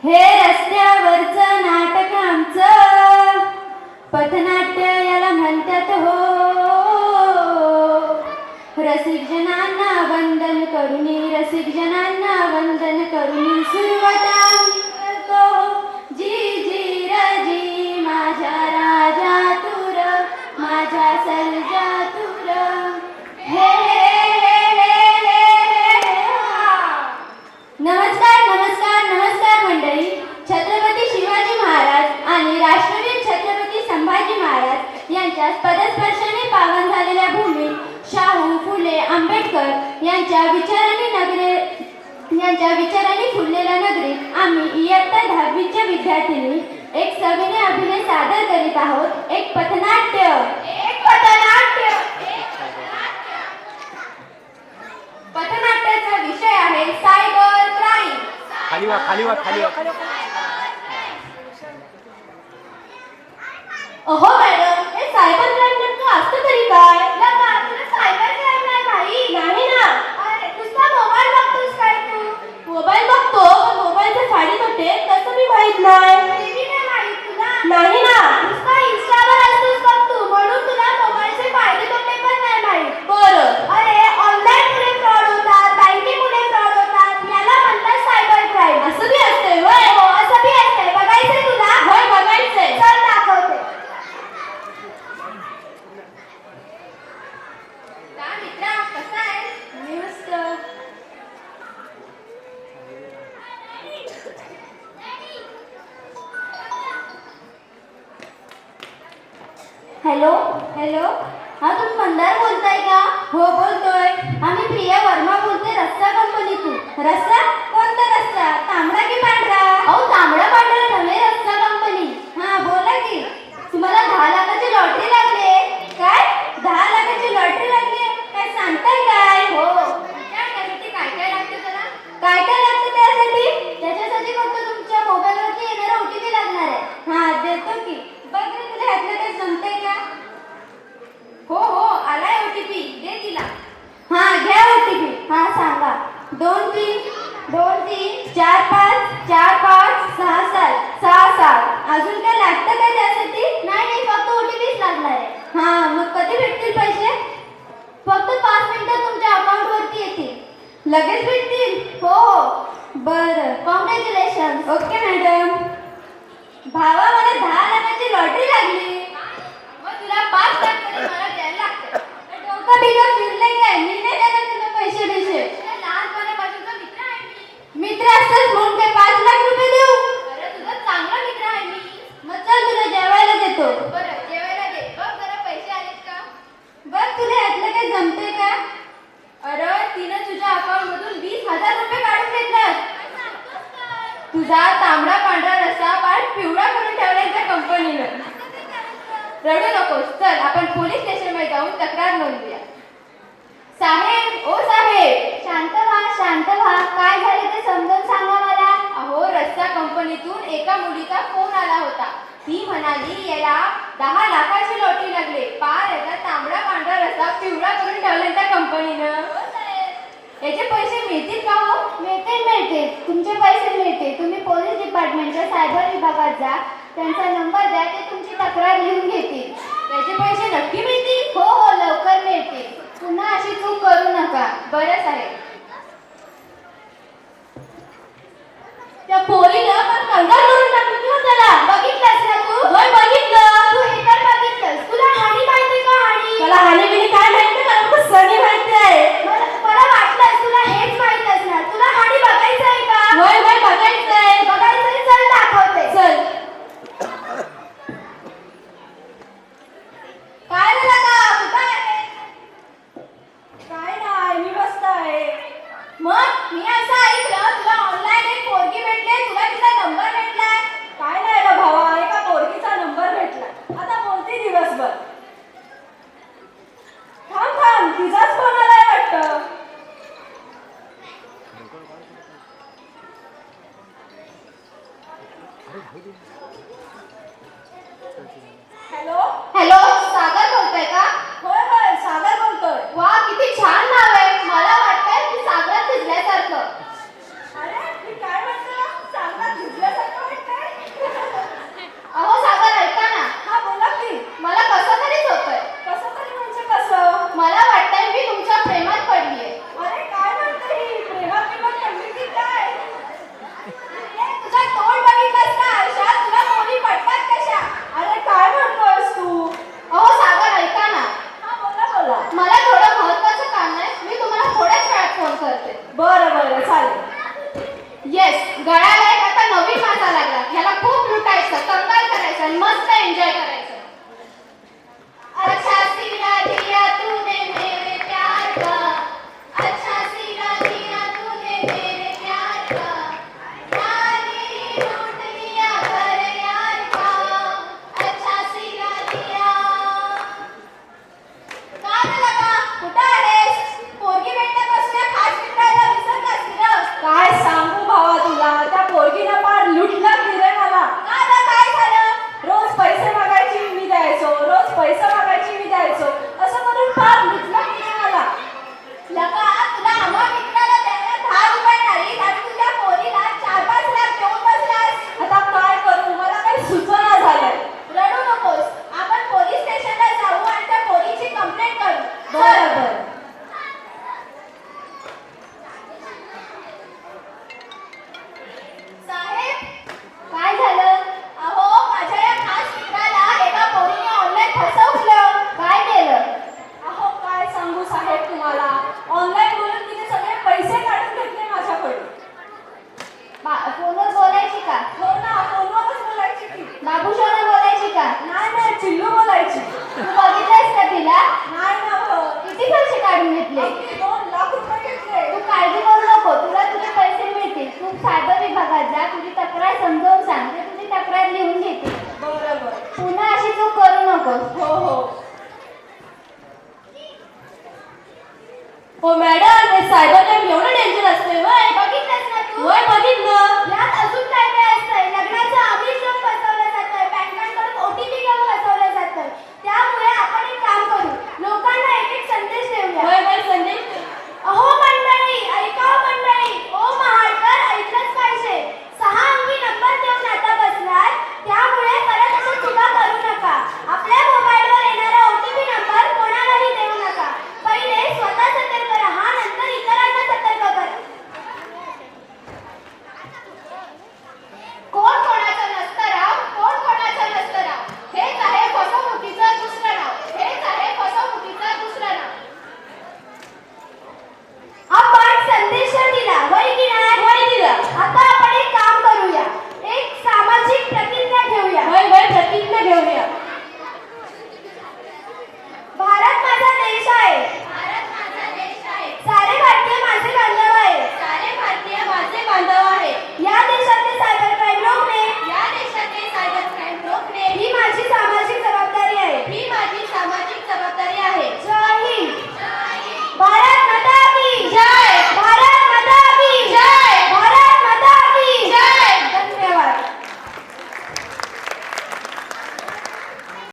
हे रस्त्यावरचं नाटक आमचं पथनाट्य याला म्हणतात हो. रसिक जनांना वंदन करुणी, रसिक जनांना वंदन करुणी सुरुवात आम्ही करतो. जी जी रजी माझ्या राजा तुर, माझ्या सर्जा तुर. हे नमस्कार नमस्कार नमस्कार मंडळी. छत्रपती शिवाजी महाराज आणि राष्ट्रवीर छत्रपती संभाजी महाराज यांच्या पदस्पर्शाने पावन झालेल्या भूमी शाहू फुले आंबेडकर यांच्या विचारांनी फुललेल्या नगरीत आम्ही इयत्ता 10वीच्या विद्यार्थ्यांनी एक सविनय अभिनय सादर करीत आहोत. एक पथनाट्य. पथनाट्याचा विषय आहे सायबर क्राईम. खाली वा. अहो मॅडम, हे सायबर क्राईम नेमकं असतं तरी काय? सायबर क्राईम नाही भाई. नाही ना. अरे नुसता मोबाईल बघतोस काय तू? मोबाईल बघतो, मोबाईलचे फायदे तोटे तसं मी माहित नाही. नाही ना. नुसता इंस्टावर असतोस बघ तू, म्हणून तुला मोबाईलचे फायदे तोटे पण नाही माहित. बरं. अरे ऑनलाईन मुळे फ्रॉड होतात, बँकेमुळे फ्रॉड होतात, याला म्हणतात सायबर क्राईम. असं बी असतंय होय? हो, असं बी असतंय. बघायचंय तुला? होय, बघायचंय. चल दाखवते. का मित्रा, कसा आहे? मी मस्त. हॅलो. हा तुम्ही मंदार बोलताय का? हो बोलतोय. आम्ही प्रिया वर्मा बोलते रस्ता कंपनीतून. रस्ता? कोणता रस्ता? तांबडा की पांढरा? अहो तांबडा पांढरा नव्हे, रस्ता कंपनी. हा बोला की. तुम्हाला 10 लाखाची लॉटरी लागली. काय? 10 लाखाची लॉटरी लागली? काय सांगताय काय? हो. त्यासाठी काय काय लागतं जरा? काय काय लागतं त्यासाठी? त्याच्यासाठी फक्त तुमच्या मोबाईलवरती येणारा OTP लागणार आहे. हा देतो की. बघ रे, तुला ह्यातलं काही जमतंय का? हो आलाय OTP. दे तिला. हा घ्या OTP. हा सांगा. 2 3 4 5 4 5 6 7 6 7. अजून काय लागतं काय त्यासाठी? नाही, फक्त OTPच लागणार आहे. हा मग कधी भेटतील पैसे? फक्त 5 मिनिटात तुमच्या अकाउंटवरती येतील. लगेच भेटतील? हो. बरं, कॉंग्रॅच्युलेशन. Okay madam. भावा, मला 10 लाखाची लॉटरी लागली. मग तुला 5 लाख तरी मला द्यायला लागतं. डोकं बिगं फिरलंय काय? मी नाही देणार तुला पैसे. लहानपणापासूनचा मित्र आहे मी. मित्र असतोस म्हणून काय 5 लाख रुपये देऊ? अरे तुझा चांगला मित्र आहे मी. मग चल तुला जेवायला देतो. बरं, जेवायला दे. बघ जरा पैसे आलेत का? बघ तुला यातलं काही जमतंय का? अरे तिनं तुझ्या अकाउंटमधून 20,000 रुपये काढून घेतलं. तुझा तांबडा पांढरा रस्सा पाठ पिवळा करून ठेवलाय त्या कंपनीनं. रडू नकोस. चल आपण पोलीस स्टेशनमध्ये जाऊन तक्रार नोंदवूया. साहेब, ओ साहेब. शांत व्हा. काय झाले ते समजून सांगा मला. अहो रस्सा कंपनीतून एका मुलीचा फोन आला होता. ती म्हणाली याला 10 लाखाची लॉटरी लागले. पार याचा तांबडा पांढरा रस्सा पिवळा करून ठेवलाय त्या कंपनीनं. याचे पैसे मिळतील का हो? मिळतील. तुमचे पैसे मिळतील. तुम्ही पोलीस डिपार्टमेंटच्या सायबर विभागात जा. त्यांचा नंबर द्या, ते तुमची तक्रार लिहून घेतील. त्याचे पैसे नक्की मिळतील? हो लवकर मिळतील. पुन्हा अशी चूक करू नका. बरं साहेब. त्या पोरीनं पण कंगाल करून टाकली किंवा त्याला बघितलंस ना तू? होय बघितलं. तू हे तर बघितलंस. तुला हानी माहिती का? मला हानी काय माहिती? मला फक्त सनी माहिती आहे. मला वाटलंच तुला हेच माहित असणार. तुला हानी बघायचं आहे का? होय बघायचंय. चल दाखवते. चल. काय झालं का? कुठं आहे? काय नाही, मी मस्त आहे. मग मी असं ऐकलं तुला ऑनलाईन एक पोरगी भेटली, तुला तिचा नंबर भेटलाय. काय नाही रे भावा, एका पोरगीचा नंबर भेटला. आता बोलते दिवसभर. थांब तिचाच फोन आलाय वाटतं. हॅलो, सागर बोलतोय का? होय सागर बोलतोय. वा, किती छान नाव आहे. मला वाटतंय की सागरात भिजल्यासारखं. अरे चालेल. येस, गळ्याला एक आता नवीन माझा लागला. ह्याला खूप लुटायचं, कंगाल करायचं आणि मस्त एन्जॉय करायचं. अच्छा सिरा दिया तूने मेरे प्यार का, अच्छा सिरा दिया तूने मेरे प्यार का, यानी लूट लिया घर यार का, अच्छा सिरा दिया. काय झालं का? कुठं आहेस? पोरगी भेटण्यापासून या खास मित्राला विसरलास की रे? काय सांगू भावा तुला, त्या पोरगीनं पार लुटलं की रे मला. का गं, काय झालं? रोज पैसे मागायची मी द्यायचो, रोज पैसे मागायची मी द्यायचो, असं करून फार लुटलं की रे मला. लका तुला आम्हा मित्राला द्यायला 10 रुपये नाहीत आणि तुझ्या पोरीला 4-5 लाख देऊन बसलास. आता काय करू, मला काही सुचना झालंय. रडू नकोस, आपण पोलीस स्टेशनला जाऊ आणि त्या पोरीची कंप्लेंट करू. बरं बरं. साहेब, काय झालं? अहो, माझ्या या खास मित्राला एका पोरीने ऑनलाईन फसवलं. काय केलं? अहो काय सांगू साहेब तुम्हाला, ऑनलाईन बोलून तिने सगळे पैसे काढून घेतले माझ्याकडून. फोनवर बोलायची का? हो ना, फोनवरच बोलायची ती. बाबूशाला बोलायची का? नाही नाही, चिल्लू बोलायची. तू बघितलंस का तिला? नाही ना हो. किती पैसे काढून घेतले? अगदी 2 लाख रुपये घेतले. तू काळजी करू नको, तुला तुझे पैसे मिळतील. तू सायबर विभागात जा, तुझी तक्रार समजावून सांग, ते तुझी तक्रार लिहून घेते. बरं बरं. पुन्हा अशी चूक करू नकोस. हो हो. हो मॅडम, हे सायबर